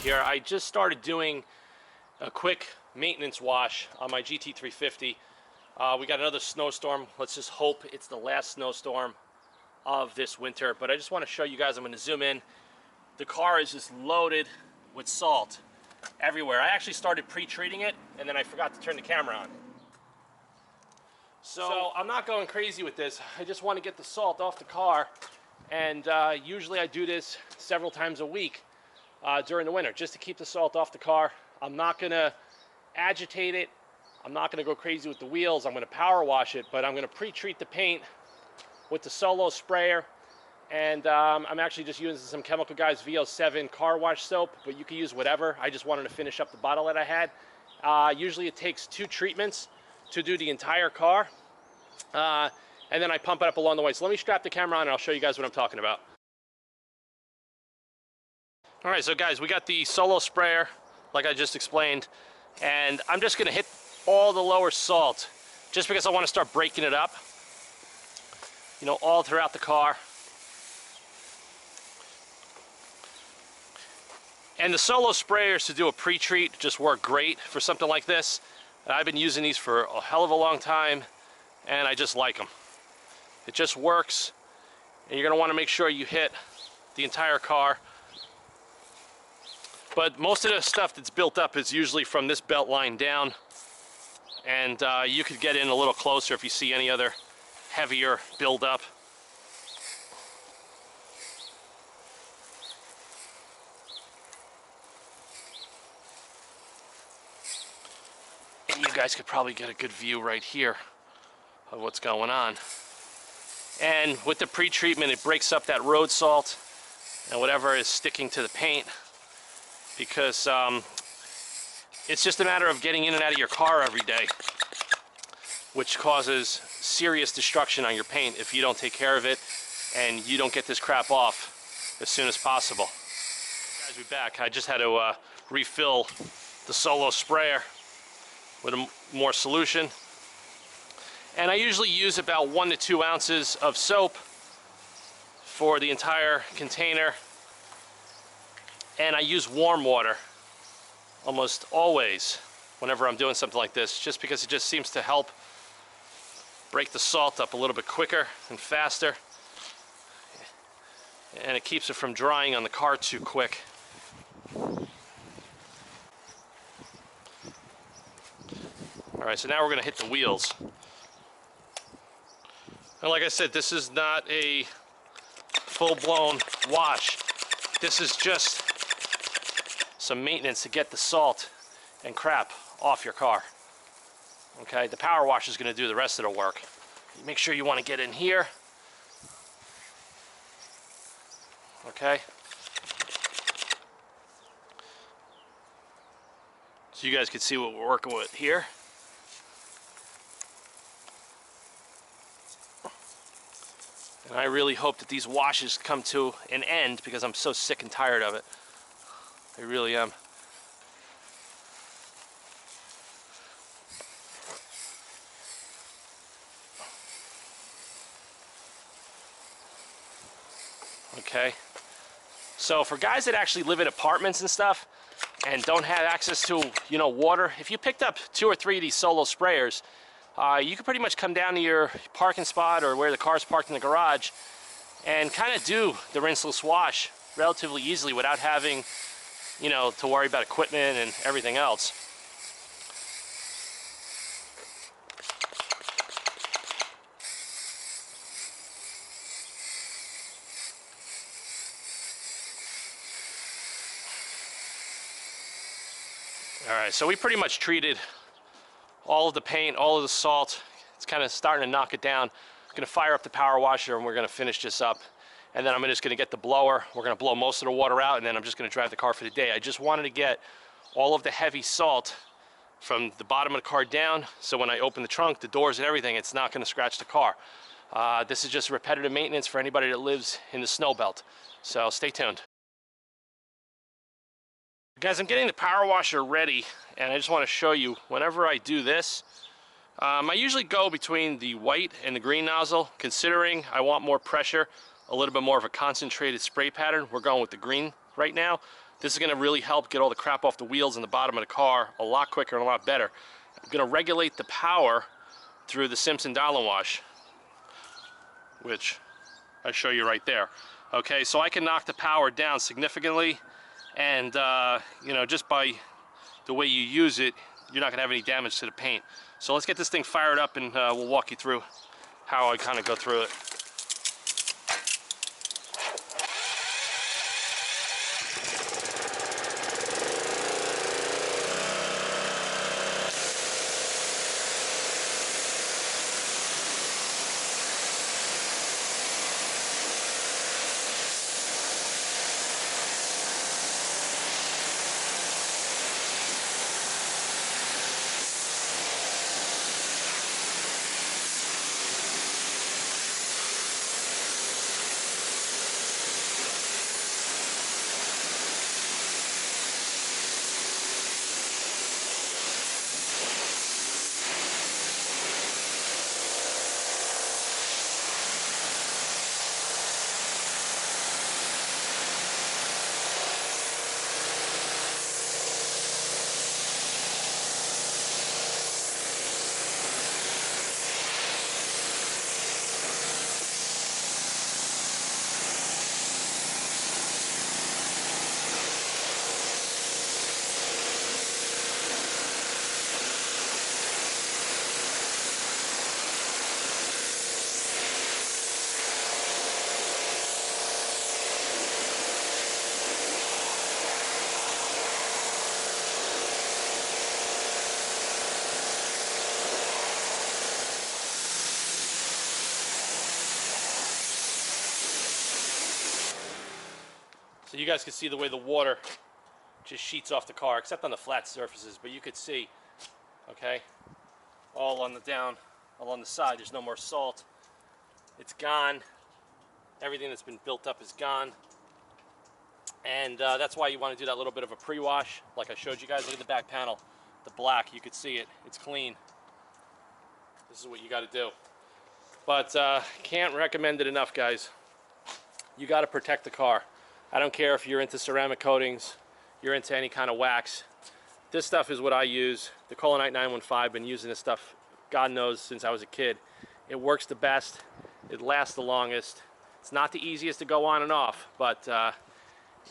here. I just started doing a quick maintenance wash on my GT350. We got another snowstorm. Let's just hope it's the last snowstorm of this winter. But I just want to show you guys, I'm going to zoom in. The car is just loaded with salt everywhere. I actually started pre-treating it, and then I forgot to turn the camera on. So I'm not going crazy with this. I just want to get the salt off the car. And usually I do this several times a week during the winter, just to keep the salt off the car. I'm not going to agitate it. I'm not going to go crazy with the wheels. I'm going to power wash it, but I'm going to pre-treat the paint with the Solo sprayer. And I'm actually just using some Chemical Guys VO7 car wash soap, but you can use whatever. I just wanted to finish up the bottle that I had. Usually it takes 2 treatments to do the entire car. And then I pump it up along the way. So let me strap the camera on and I'll show you guys what I'm talking about. All right, so guys, we got the Solo sprayer, like I just explained, and I'm just gonna hit all the lower salt, just because I wanna start breaking it up, you know, all throughout the car. And the Solo sprayers to do a pre-treat just work great for something like this. And I've been using these for a hell of a long time, and I just like them. It just works, and you're gonna wanna make sure you hit the entire car. But most of the stuff that's built up is usually from this belt line down, and you could get in a little closer if you see any other heavier buildup. And you guys could probably get a good view right here of what's going on. And with the pre-treatment, it breaks up that road salt and whatever is sticking to the paint, because it's just a matter of getting in and out of your car every day, which causes serious destruction on your paint if you don't take care of it and you don't get this crap off as soon as possible. Guys, we're back. I just had to refill the Solo sprayer with more solution. And I usually use about 1 to 2 ounces of soap for the entire container. And I use warm water almost always whenever I'm doing something like this, just because it just seems to help break the salt up a little bit quicker and faster. And it keeps it from drying on the car too quick. Alright, so now we're going to hit the wheels. And like I said, this is not a full-blown wash. This is just some maintenance to get the salt and crap off your car. Okay, the power wash is going to do the rest of the work. Make sure you want to get in here. Okay. So you guys can see what we're working with here. And I really hope that these washes come to an end, because I'm so sick and tired of it. I really am. Okay. So for guys that actually live in apartments and stuff and don't have access to, you know, water, if you picked up 2 or 3 of these Solo sprayers, you can pretty much come down to your parking spot or where the car's parked in the garage and kind of do the rinseless wash relatively easily without having, you know, to worry about equipment and everything else. Alright, so we pretty much treated all of the paint, all of the salt. It's kind of starting to knock it down. I'm going to fire up the power washer and we're going to finish this up. And then I'm just going to get the blower. We're going to blow most of the water out, and then I'm just going to drive the car for the day. I just wanted to get all of the heavy salt from the bottom of the car down, so when I open the trunk, the doors and everything, it's not going to scratch the car. This is just repetitive maintenance for anybody that lives in the snow belt. So stay tuned. Guys, I'm getting the power washer ready, and I just want to show you, whenever I do this, I usually go between the white and the green nozzle. Considering I want more pressure, a little bit more of a concentrated spray pattern, we're going with the green right now. This is going to really help get all the crap off the wheels and the bottom of the car a lot quicker and a lot better. I'm going to regulate the power through the Simpson Dollar Wash, which I show you right there. Okay, so I can knock the power down significantly, and you know, just by the way you use it, you're not going to have any damage to the paint. So let's get this thing fired up, and we'll walk you through how I kind of go through it. So you guys can see the way the water just sheets off the car, except on the flat surfaces, but you could see, okay, all on the down, along the side, there's no more salt. It's gone. Everything that's been built up is gone. And that's why you want to do that little bit of a pre-wash, like I showed you guys. Look at the back panel, the black, you could see it, it's clean. This is what you got to do. But can't recommend it enough, guys. You got to protect the car. I don't care if you're into ceramic coatings, you're into any kind of wax. This stuff is what I use. The Colanite 915, been using this stuff, God knows, since I was a kid. It works the best. It lasts the longest. It's not the easiest to go on and off, but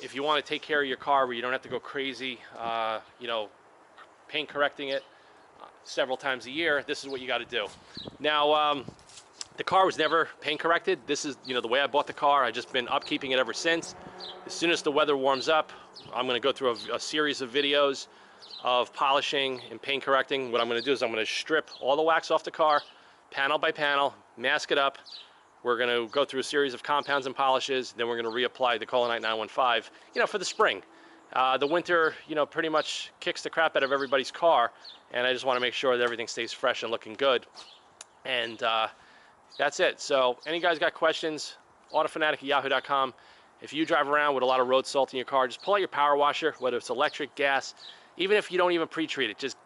if you want to take care of your car where you don't have to go crazy, you know, paint correcting it several times a year, this is what you got to do. Now, the car was never paint corrected. This is, you know, the way I bought the car. I've just been upkeeping it ever since. As soon as the weather warms up, I'm going to go through a series of videos of polishing and paint correcting. What I'm going to do is I'm going to strip all the wax off the car, panel by panel, mask it up. We're going to go through a series of compounds and polishes. Then we're going to reapply the Colanite 915, you know, for the spring. The winter, you know, pretty much kicks the crap out of everybody's car, and I just want to make sure that everything stays fresh and looking good. And that's it. So any guys got questions, autofanatic@yahoo.com. If you drive around with a lot of road salt in your car, just pull out your power washer, whether it's electric, gas, even if you don't even pre-treat it, just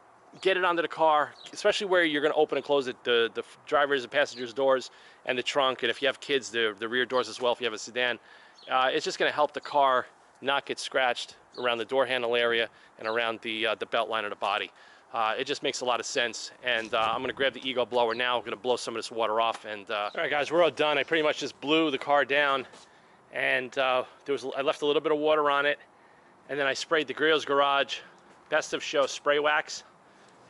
get it onto the car, especially where you're going to open and close it, the driver's and passenger's doors and the trunk, and if you have kids, the rear doors as well if you have a sedan. It's just going to help the car not get scratched around the door handle area and around the belt line of the body. It just makes a lot of sense, and I'm going to grab the Ego blower now. I'm going to blow some of this water off, and all right, guys, we're all done. I pretty much just blew the car down, and I left a little bit of water on it, and then I sprayed the Griot's Garage Best of Show spray wax,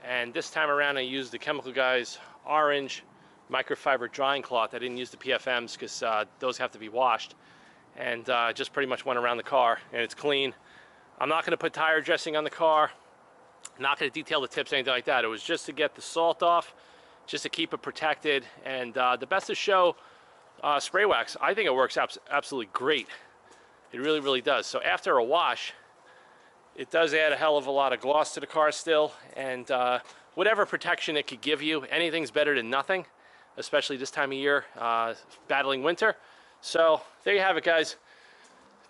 and this time around I used the Chemical Guys orange microfiber drying cloth. I didn't use the PFMs because those have to be washed, and just pretty much went around the car, and it's clean. I'm not going to put tire dressing on the car. Not going to detail the tips, anything like that. It was just to get the salt off, just to keep it protected. And the Best of Show spray wax, I think it works absolutely great. It really, really does. So after a wash, it does add a hell of a lot of gloss to the car still. And whatever protection it could give you, anything's better than nothing, especially this time of year, battling winter. So there you have it, guys.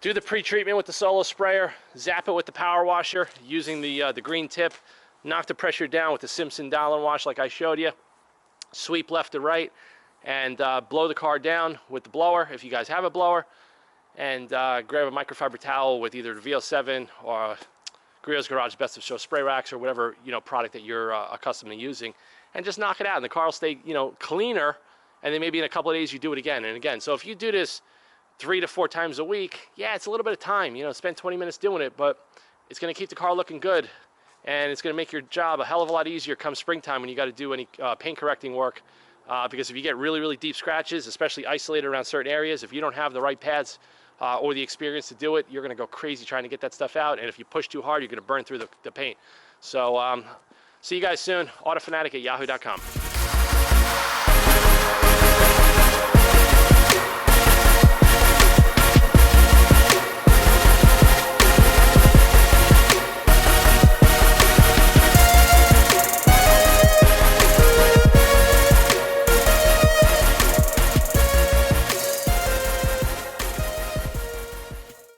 Do the pre-treatment with the solo sprayer, zap it with the power washer using the green tip, knock the pressure down with the Simpson Dollar Wash like I showed you, sweep left to right, and blow the car down with the blower if you guys have a blower, and grab a microfiber towel with either the VO7 or Griot's Garage Best of Show spray racks or whatever, you know, product that you're accustomed to using, and just knock it out, and the car will stay, you know, cleaner. And then maybe in a couple of days you do it again and again. So if you do this 3 to 4 times a week, yeah, it's a little bit of time, you know, spend 20 minutes doing it, but it's going to keep the car looking good, and it's going to make your job a hell of a lot easier come springtime when you got to do any paint correcting work. Because if you get really, really deep scratches, especially isolated around certain areas, if you don't have the right pads or the experience to do it, you're going to go crazy trying to get that stuff out. And if you push too hard, you're going to burn through the paint. So see you guys soon. autofanatic@yahoo.com.